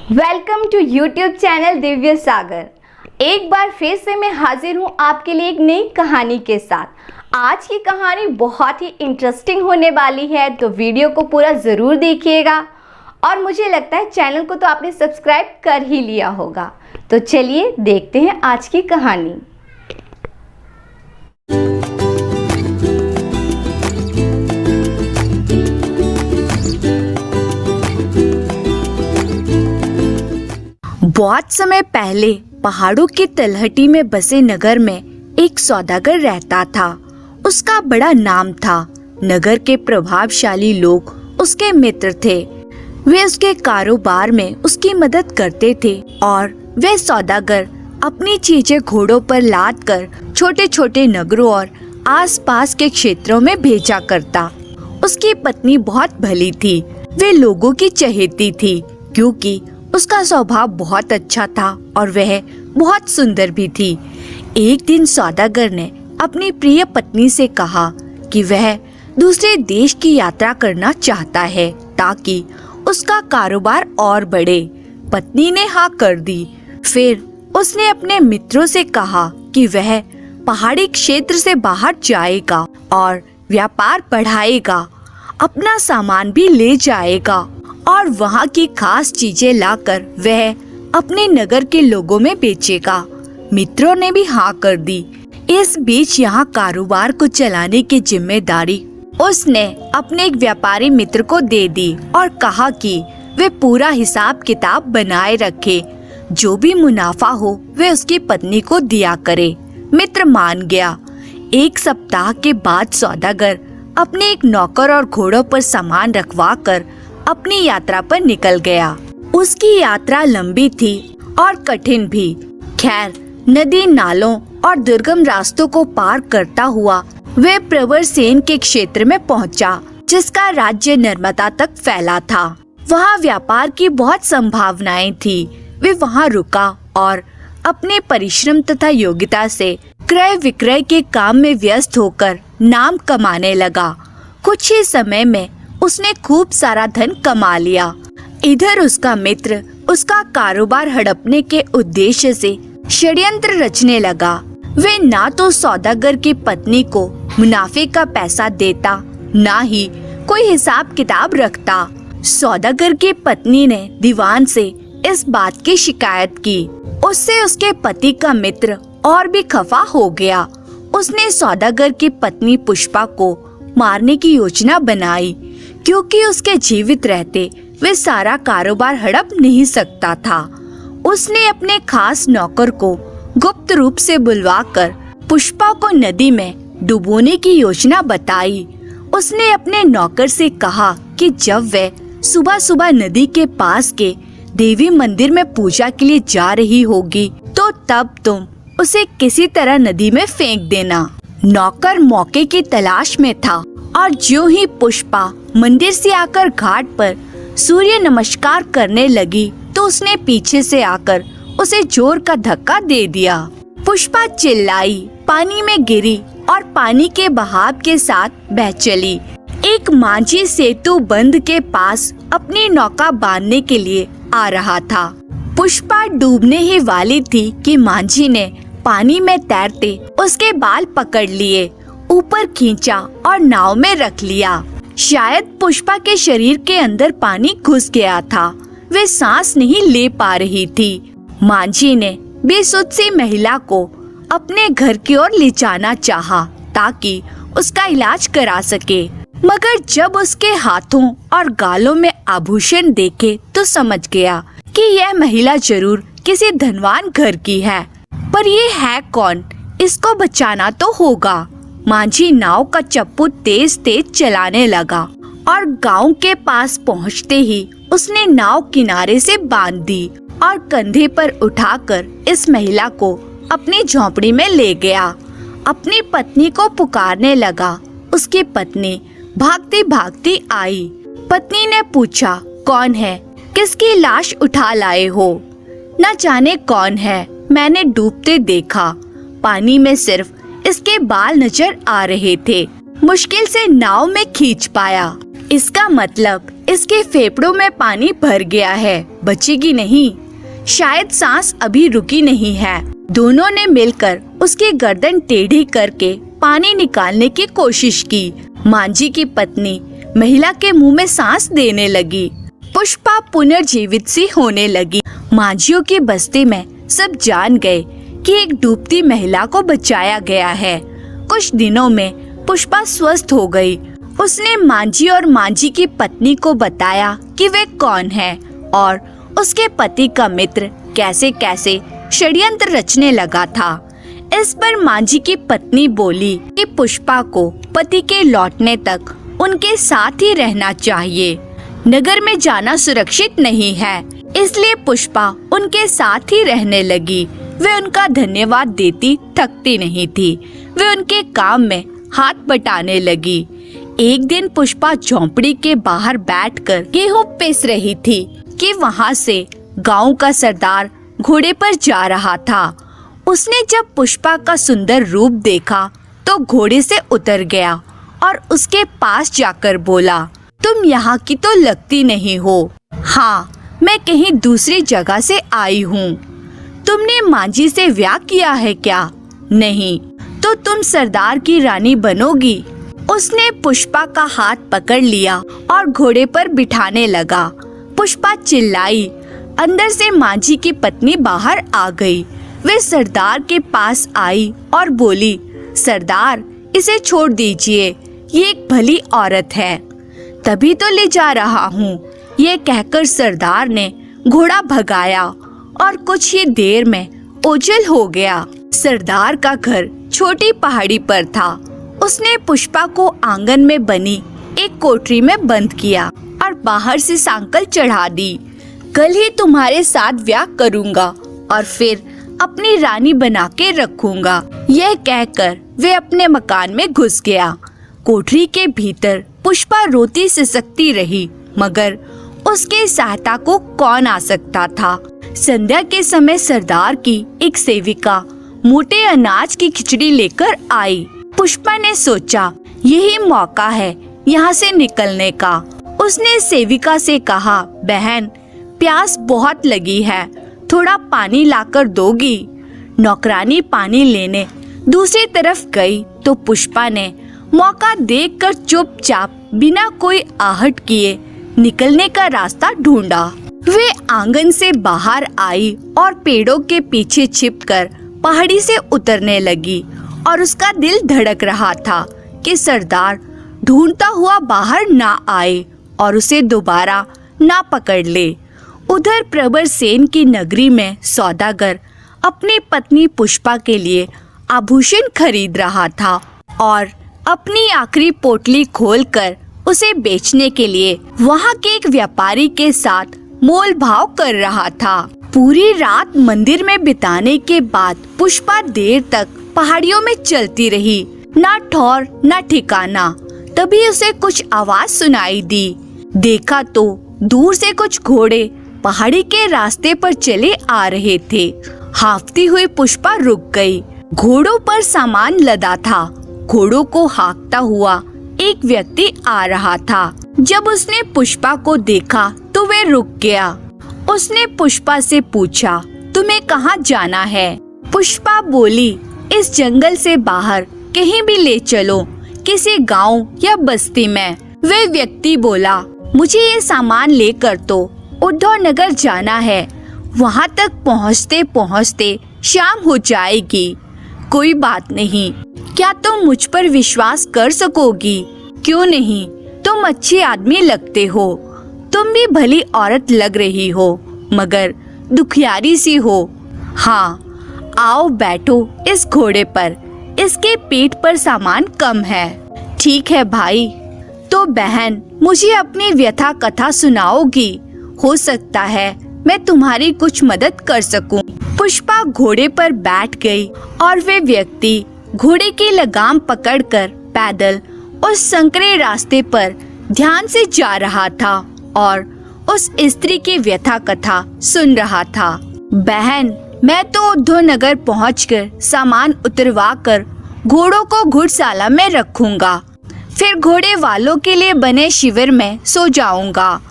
Welcome to YouTube channel Divya सागर। एक बार फिर से मैं हाजिर हूँ आपके लिए एक नई कहानी के साथ। आज की कहानी बहुत ही इंटरेस्टिंग होने वाली है, तो वीडियो को पूरा ज़रूर देखिएगा। और मुझे लगता है चैनल को तो आपने सब्सक्राइब कर ही लिया होगा। तो चलिए देखते हैं आज की कहानी। बहुत समय पहले पहाड़ों की तलहटी में बसे नगर में एक सौदागर रहता था। उसका बड़ा नाम था। नगर के प्रभावशाली लोग उसके मित्र थे। वे उसके कारोबार में उसकी मदद करते थे और वे सौदागर अपनी चीजें घोड़ों पर लाद कर छोटे छोटे नगरों और आसपास के क्षेत्रों में भेजा करता। उसकी पत्नी बहुत भली थी। वे लोगों की चहेती थी क्योंकि उसका स्वभाव बहुत अच्छा था और वह बहुत सुंदर भी थी। एक दिन सौदागर ने अपनी प्रिय पत्नी से कहा कि वह दूसरे देश की यात्रा करना चाहता है ताकि उसका कारोबार और बढ़े। पत्नी ने हाँ कर दी। फिर उसने अपने मित्रों से कहा कि वह पहाड़ी क्षेत्र से बाहर जाएगा और व्यापार बढ़ाएगा, अपना सामान भी ले जाएगा और वहाँ की खास चीजें लाकर वह अपने नगर के लोगों में बेचेगा। मित्रों ने भी हाँ कर दी। इस बीच यहाँ कारोबार को चलाने की जिम्मेदारी उसने अपने एक व्यापारी मित्र को दे दी और कहा कि वे पूरा हिसाब किताब बनाए रखे। जो भी मुनाफा हो वे उसकी पत्नी को दिया करे। मित्र मान गया। एक सप्ताह के बाद सौदागर अपने एक नौकर और घोड़ों पर सामान रखवा कर अपनी यात्रा पर निकल गया। उसकी यात्रा लंबी थी और कठिन भी। खैर, नदी नालों और दुर्गम रास्तों को पार करता हुआ वह प्रवरसेन के क्षेत्र में पहुंचा, जिसका राज्य नर्मदा तक फैला था। वहाँ व्यापार की बहुत संभावनाएं थी। वे वहाँ रुका और अपने परिश्रम तथा योग्यता से क्रय विक्रय के काम में व्यस्त होकर नाम कमाने लगा। कुछ ही समय में उसने खूब सारा धन कमा लिया। इधर उसका मित्र उसका कारोबार हड़पने के उद्देश्य से षड्यंत्र रचने लगा। वे ना तो सौदागर की पत्नी को मुनाफे का पैसा देता, ना ही कोई हिसाब किताब रखता। सौदागर की पत्नी ने दीवान से इस बात की शिकायत की। उससे उसके पति का मित्र और भी खफा हो गया। उसने सौदागर की पत्नी पुष्पा को मारने की योजना बनाई, क्योंकि उसके जीवित रहते वे सारा कारोबार हड़प नहीं सकता था। उसने अपने खास नौकर को गुप्त रूप से बुलवाकर पुष्पा को नदी में डुबोने की योजना बताई। उसने अपने नौकर से कहा कि जब वह सुबह सुबह नदी के पास के देवी मंदिर में पूजा के लिए जा रही होगी तो तब तुम उसे किसी तरह नदी में फेंक देना। नौकर मौके की तलाश में था और ज्यों ही पुष्पा मंदिर से आकर घाट पर सूर्य नमस्कार करने लगी तो उसने पीछे से आकर उसे जोर का धक्का दे दिया। पुष्पा चिल्लाई, पानी में गिरी और पानी के बहाव के साथ बह चली। एक मांझी सेतु बंद के पास अपनी नौका बांधने के लिए आ रहा था। पुष्पा डूबने ही वाली थी कि मांझी ने पानी में तैरते उसके बाल पकड़ लिए, ऊपर खींचा और नाव में रख लिया। शायद पुष्पा के शरीर के अंदर पानी घुस गया था। वे सांस नहीं ले पा रही थी। मांझी ने बेसुध सी महिला को अपने घर की ओर ले जाना चाहा ताकि उसका इलाज करा सके, मगर जब उसके हाथों और गालों में आभूषण देखे तो समझ गया कि यह महिला जरूर किसी धनवान घर की है। पर ये है कौन? इसको बचाना तो होगा। मांझी नाव का चप्पू तेज तेज चलाने लगा और गांव के पास पहुंचते ही उसने नाव किनारे से बांध दी और कंधे पर उठाकर इस महिला को अपनी झोंपड़ी में ले गया। अपनी पत्नी को पुकारने लगा। उसकी पत्नी भागती भागती आई। पत्नी ने पूछा, कौन है? किसकी लाश उठा लाए हो? न जाने कौन है, मैंने डूबते देखा। पानी में सिर्फ इसके बाल नजर आ रहे थे। मुश्किल से नाव में खींच पाया। इसका मतलब इसके फेफड़ों में पानी भर गया है, बचेगी नहीं। शायद सांस अभी रुकी नहीं है। दोनों ने मिलकर उसकी गर्दन टेढ़ी करके पानी निकालने की कोशिश की। मांझी की पत्नी महिला के मुंह में सांस देने लगी। पुष्पा पुनर्जीवित सी होने लगी। मांझियों की बस्ती में सब जान गए कि एक डूबती महिला को बचाया गया है। कुछ दिनों में पुष्पा स्वस्थ हो गई। उसने मांझी और मांझी की पत्नी को बताया कि वे कौन है और उसके पति का मित्र कैसे कैसे षड्यंत्र रचने लगा था। इस पर मांझी की पत्नी बोली कि पुष्पा को पति के लौटने तक उनके साथ ही रहना चाहिए। नगर में जाना सुरक्षित नहीं है, इसलिए पुष्पा उनके साथ ही रहने लगी। वे उनका धन्यवाद देती थकती नहीं थी। वे उनके काम में हाथ बटाने लगी। एक दिन पुष्पा झोंपड़ी के बाहर बैठकर गेहूं पीस रही थी कि वहां से गांव का सरदार घोड़े पर जा रहा था। उसने जब पुष्पा का सुंदर रूप देखा तो घोड़े से उतर गया और उसके पास जाकर बोला, तुम यहाँ की तो लगती नहीं हो। हाँ, मैं कहीं दूसरी जगह से आई हूँ। तुमने मांझी से ब्याह किया है क्या? नहीं, तो तुम सरदार की रानी बनोगी। उसने पुष्पा का हाथ पकड़ लिया और घोड़े पर बिठाने लगा। पुष्पा चिल्लाई। अंदर से मांझी की पत्नी बाहर आ गई। वे सरदार के पास आई और बोली, सरदार, इसे छोड़ दीजिए, ये एक भली औरत है। तभी तो ले जा रहा हूँ। ये कहकर सरदार ने घोड़ा भगाया और कुछ ही देर में ओझल हो गया। सरदार का घर छोटी पहाड़ी पर था। उसने पुष्पा को आंगन में बनी एक कोठरी में बंद किया और बाहर से सांकल चढ़ा दी। कल ही तुम्हारे साथ ब्याह करूँगा और फिर अपनी रानी बना के रखूंगा। यह कहकर वे अपने मकान में घुस गया। कोठरी के भीतर पुष्पा रोती सिसकती रही, मगर उसके सहायता को कौन आ सकता था। संध्या के समय सरदार की एक सेविका मोटे अनाज की खिचड़ी लेकर आई। पुष्पा ने सोचा, यही मौका है यहाँ से निकलने का। उसने सेविका से कहा, बहन, प्यास बहुत लगी है, थोड़ा पानी लाकर दोगी? नौकरानी पानी लेने दूसरी तरफ गई तो पुष्पा ने मौका देखकर चुपचाप बिना कोई आहट किए निकलने का रास्ता ढूंढा। वे आंगन से बाहर आई और पेड़ों के पीछे छिपकर पहाड़ी से उतरने लगी और उसका दिल धड़क रहा था कि सरदार ढूंढता हुआ बाहर ना आए और उसे दोबारा ना पकड़ ले। उधर प्रबर सेन की नगरी में सौदागर अपनी पत्नी पुष्पा के लिए आभूषण खरीद रहा था और अपनी आखिरी पोटली खोलकर उसे बेचने के लिए वहां के एक व्यापारी के साथ मोल भाव कर रहा था। पूरी रात मंदिर में बिताने के बाद पुष्पा देर तक पहाड़ियों में चलती रही, ना ठौर ना ठिकाना। तभी उसे कुछ आवाज सुनाई दी। देखा तो दूर से कुछ घोड़े पहाड़ी के रास्ते पर चले आ रहे थे। हांफती हुई पुष्पा रुक गई। घोड़ों पर सामान लदा था। घोड़ों को हाँकता हुआ एक व्यक्ति आ रहा था। जब उसने पुष्पा को देखा तो वे रुक गया। उसने पुष्पा से पूछा, तुम्हें कहाँ जाना है? पुष्पा बोली, इस जंगल से बाहर कहीं भी ले चलो, किसी गांव या बस्ती में। वे व्यक्ति बोला, मुझे ये सामान लेकर तो उद्धव नगर जाना है। वहाँ तक पहुँचते पहुँचते शाम हो जाएगी। कोई बात नहीं, क्या तुम मुझ पर विश्वास कर सकोगी? क्यों नहीं, तुम अच्छे आदमी लगते हो। तुम भी भली औरत लग रही हो, मगर दुखियारी सी हो। हाँ, आओ बैठो इस घोड़े पर। इसके पीठ पर सामान कम है। ठीक है भाई। तो बहन, मुझे अपनी व्यथा कथा सुनाओगी? हो सकता है मैं तुम्हारी कुछ मदद कर सकूं। पुष्पा घोड़े पर बैठ गई और वे व्यक्ति घोड़े की लगाम पकड़कर पैदल उस संकरे रास्ते पर ध्यान से जा रहा था और उस स्त्री की व्यथा कथा सुन रहा था। बहन, मैं तो उद्धव नगर पहुंचकर सामान उतरवा कर घोड़ों को घुड़शाला में रखूंगा। फिर घोड़े वालों के लिए बने शिविर में सो जाऊंगा।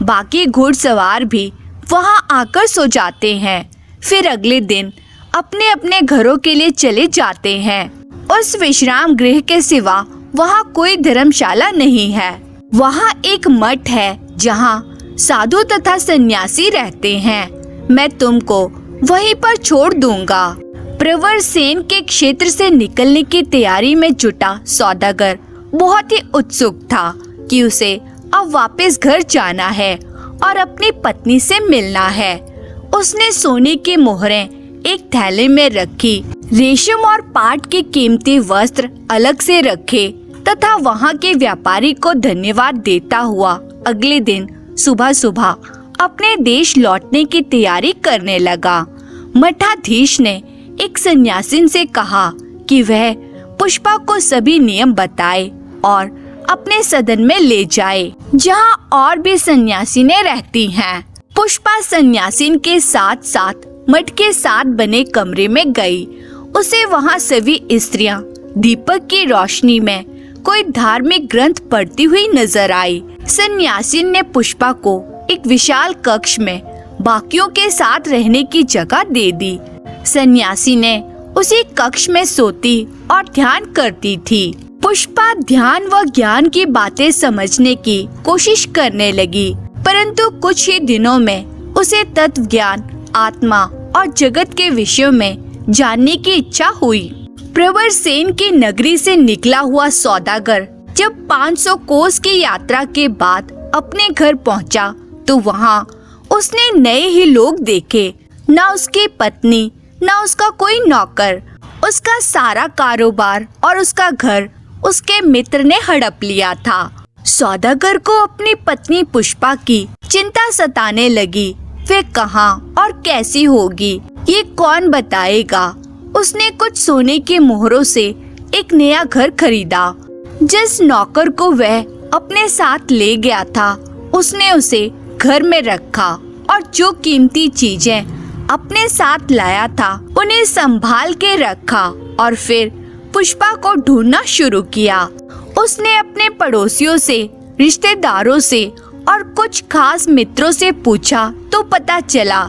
बाकी घुड़सवार भी वहां आकर सो जाते हैं। फिर अगले दिन अपने अपने घरों के लिए चले जाते हैं। उस विश्राम गृह के सिवा वहां कोई धर्मशाला नहीं है। वहां एक मठ है जहां साधु तथा सन्यासी रहते हैं। मैं तुमको वहीं पर छोड़ दूंगा। प्रवर सेन के क्षेत्र से निकलने की तैयारी में जुटा सौदागर बहुत ही उत्सुक था कि उसे अब वापस घर जाना है और अपनी पत्नी से मिलना है। उसने सोने की मोहरें एक थैले में रखी, रेशम और पाट के कीमती वस्त्र अलग से रखे तथा वहां के व्यापारी को धन्यवाद देता हुआ अगले दिन सुबह सुबह अपने देश लौटने की तैयारी करने लगा। मठाधीश ने एक सन्यासिन से कहा कि वह पुष्पा को सभी नियम बताए और अपने सदन में ले जाए, जहां और भी सन्यासिनें रहती हैं। पुष्पा सन्यासिन के साथ साथ मठ के साथ बने कमरे में गई। उसे वहां सभी स्त्रियां दीपक की रोशनी में कोई धार्मिक ग्रंथ पढ़ती हुई नजर आई। सन्यासिन ने पुष्पा को एक विशाल कक्ष में बाकियों के साथ रहने की जगह दे दी। सन्यासी ने उसी कक्ष में सोती और ध्यान करती थी। पुष्पा ध्यान व ज्ञान की बातें समझने की कोशिश करने लगी, परंतु कुछ ही दिनों में उसे तत्व ज्ञान, आत्मा और जगत के विषयों में जानने की इच्छा हुई। प्रवर सेन की नगरी से निकला हुआ सौदागर जब 500 कोस की यात्रा के बाद अपने घर पहुंचा तो वहां उसने नए ही लोग देखे। न उसकी पत्नी, न उसका कोई नौकर। उसका सारा कारोबार और उसका घर उसके मित्र ने हड़प लिया था। सौदागर को अपनी पत्नी पुष्पा की चिंता सताने लगी। वे कहाँ और कैसी होगी, ये कौन बताएगा। उसने कुछ सोने के मोहरों से एक नया घर खरीदा। जिस नौकर को वह अपने साथ ले गया था उसने उसे घर में रखा और जो कीमती चीजें अपने साथ लाया था उन्हें संभाल के रखा और फिर पुष्पा को ढूंढना शुरू किया। उसने अपने पड़ोसियों से, रिश्तेदारों से और कुछ खास मित्रों से पूछा तो पता चला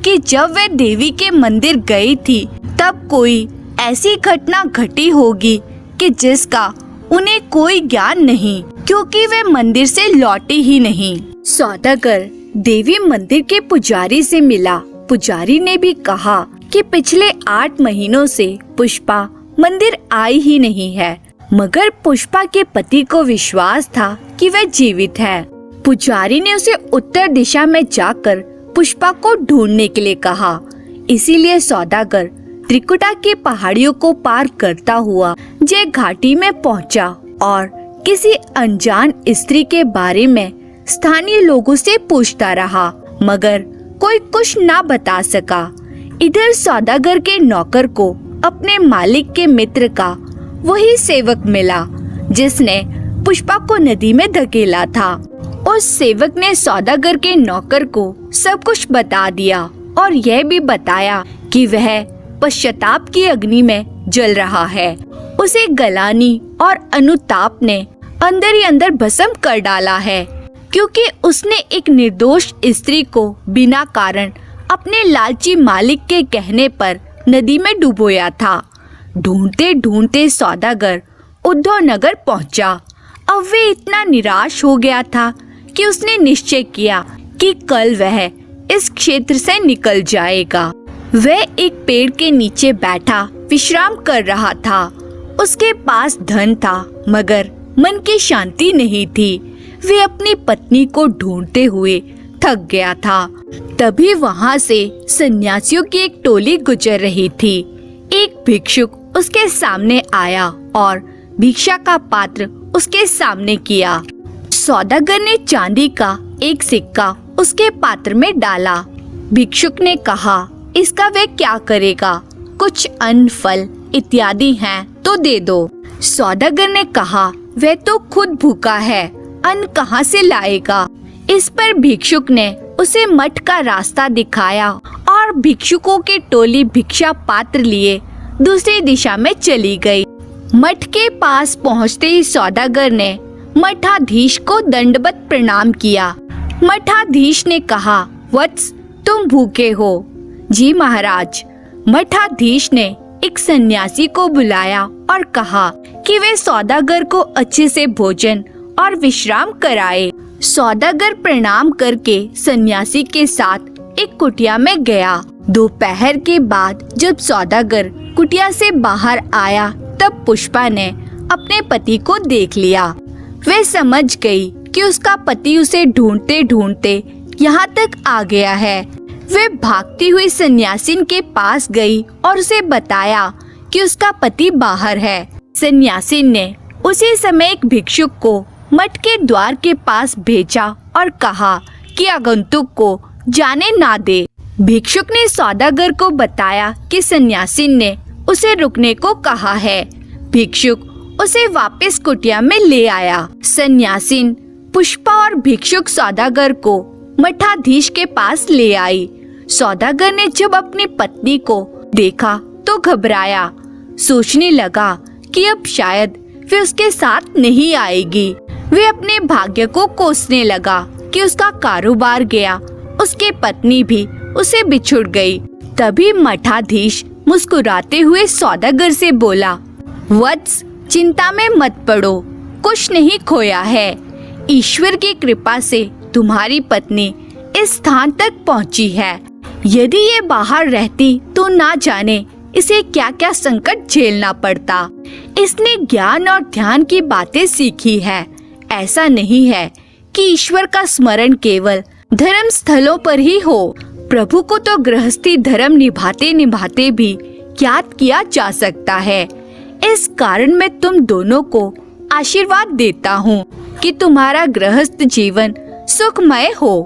कि जब वे देवी के मंदिर गई थी तब कोई ऐसी घटना घटी होगी कि जिसका उन्हें कोई ज्ञान नहीं, क्योंकि वे मंदिर से लौटे ही नहीं। सौदागर देवी मंदिर के पुजारी से मिला। पुजारी ने भी कहा कि पिछले 8 महीनों से पुष्पा मंदिर आई ही नहीं है, मगर पुष्पा के पति को विश्वास था कि वह जीवित है। पुजारी ने उसे उत्तर दिशा में जाकर पुष्पा को ढूंढने के लिए कहा। इसीलिए सौदागर त्रिकुटा की पहाड़ियों को पार करता हुआ जय घाटी में पहुंचा और किसी अनजान स्त्री के बारे में स्थानीय लोगों से पूछता रहा, मगर कोई कुछ ना बता सका। इधर सौदागर के नौकर को अपने मालिक के मित्र का वही सेवक मिला जिसने पुष्पा को नदी में धकेला था। उस सेवक ने सौदागर के नौकर को सब कुछ बता दिया और यह भी बताया कि वह पश्चाताप की अग्नि में जल रहा है। उसे गलानी और अनुताप ने अंदर ही अंदर भस्म कर डाला है, क्योंकि उसने एक निर्दोष स्त्री को बिना कारण अपने लालची मालिक के कहने पर नदी में डुबोया था। ढूंढते ढूंढते सौदागर उद्धव नगर पहुंचा। अब वे इतना निराश हो गया था कि उसने निश्चय किया कि कल वह इस क्षेत्र से निकल जाएगा। वह एक पेड़ के नीचे बैठा विश्राम कर रहा था। उसके पास धन था मगर मन की शांति नहीं थी। वे अपनी पत्नी को ढूंढते हुए थक गया था। तभी वहां से सन्यासियों की एक टोली गुजर रही थी। एक भिक्षुक उसके सामने आया और भिक्षा का पात्र उसके सामने किया। सौदागर ने चांदी का एक सिक्का उसके पात्र में डाला। भिक्षुक ने कहा, इसका वे क्या करेगा? कुछ अन्न, फल इत्यादि हैं तो दे दो। सौदागर ने कहा, वह तो खुद भूखा है, अन्न कहाँ से लाएगा? इस पर भिक्षुक ने उसे मठ का रास्ता दिखाया और भिक्षुकों की टोली भिक्षा पात्र लिए दूसरी दिशा में चली गई। मठ के पास पहुँचते ही सौदागर ने मठाधीश को दंडवत प्रणाम किया। मठाधीश ने कहा, वत्स, तुम भूखे हो? जी महाराज। मठाधीश ने एक सन्यासी को बुलाया और कहा कि वे सौदागर को अच्छे से भोजन और विश्राम कराए। सौदागर प्रणाम करके सन्यासी के साथ एक कुटिया में गया। दोपहर के बाद जब सौदागर कुटिया से बाहर आया तब पुष्पा ने अपने पति को देख लिया। वे समझ गई कि उसका पति उसे ढूंढते ढूंढते यहाँ तक आ गया है। वे भागती हुई सन्यासिन के पास गई और उसे बताया कि उसका पति बाहर है। सन्यासिन ने उसी समय एक भिक्षुक को मठ के द्वार के पास भेजा और कहा कि आगंतुक को जाने ना दे। भिक्षुक ने सौदागर को बताया कि सन्यासिन ने उसे रुकने को कहा है। भिक्षुक उसे वापस कुटिया में ले आया। सन्यासिन पुष्पा और भिक्षुक सौदागर को मठाधीश के पास ले आई। सौदागर ने जब अपनी पत्नी को देखा तो घबराया। सोचने लगा कि अब शायद वे उसके साथ नहीं आएगी। वे अपने भाग्य को कोसने लगा कि उसका कारोबार गया, उसकी पत्नी भी उसे बिछुड़ गई। तभी मठाधीश मुस्कुराते हुए सौदागर से बोला, वत्स, चिंता में मत पड़ो, कुछ नहीं खोया है। ईश्वर की कृपा से तुम्हारी पत्नी इस स्थान तक पहुंची है। यदि ये बाहर रहती तो ना जाने इसे क्या क्या संकट झेलना पड़ता। इसने ज्ञान और ध्यान की बातें सीखी है। ऐसा नहीं है कि ईश्वर का स्मरण केवल धर्म स्थलों पर ही हो। प्रभु को तो गृहस्थी धर्म निभाते निभाते भी याद किया जा सकता है। इस कारण मैं तुम दोनों को आशीर्वाद देता हूँ कि तुम्हारा गृहस्थ जीवन सुखमय हो।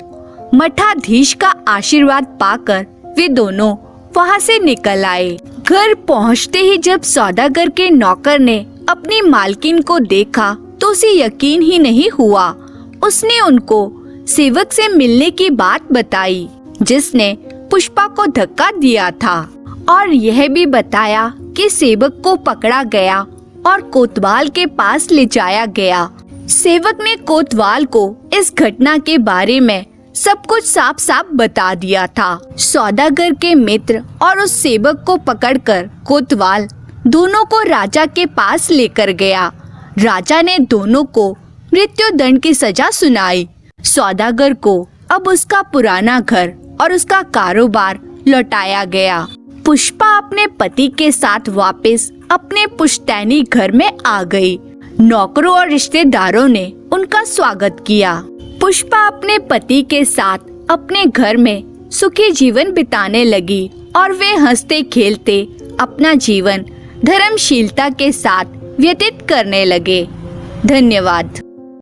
मठाधीश का आशीर्वाद पाकर वे दोनों वहाँ से निकल आए। घर पहुँचते ही जब सौदागर के नौकर ने अपनी मालकिन को देखा तो उसे यकीन ही नहीं हुआ। उसने उनको सेवक से मिलने की बात बताई जिसने पुष्पा को धक्का दिया था और यह भी बताया कि सेवक को पकड़ा गया और कोतवाल के पास ले जाया गया। सेवक ने कोतवाल को इस घटना के बारे में सब कुछ साफ साफ बता दिया था। सौदागर के मित्र और उस सेवक को पकड़कर कोतवाल दोनों को राजा के पास लेकर गया। राजा ने दोनों को मृत्यु दंड की सजा सुनाई। सौदागर को अब उसका पुराना घर और उसका कारोबार लौटाया गया। पुष्पा अपने पति के साथ वापस अपने पुश्तैनी घर में आ गई। नौकरों और रिश्तेदारों ने उनका स्वागत किया। पुष्पा अपने पति के साथ अपने घर में सुखी जीवन बिताने लगी और वे हंसते खेलते अपना जीवन धर्मशीलता के साथ व्यतीत करने लगे। धन्यवाद।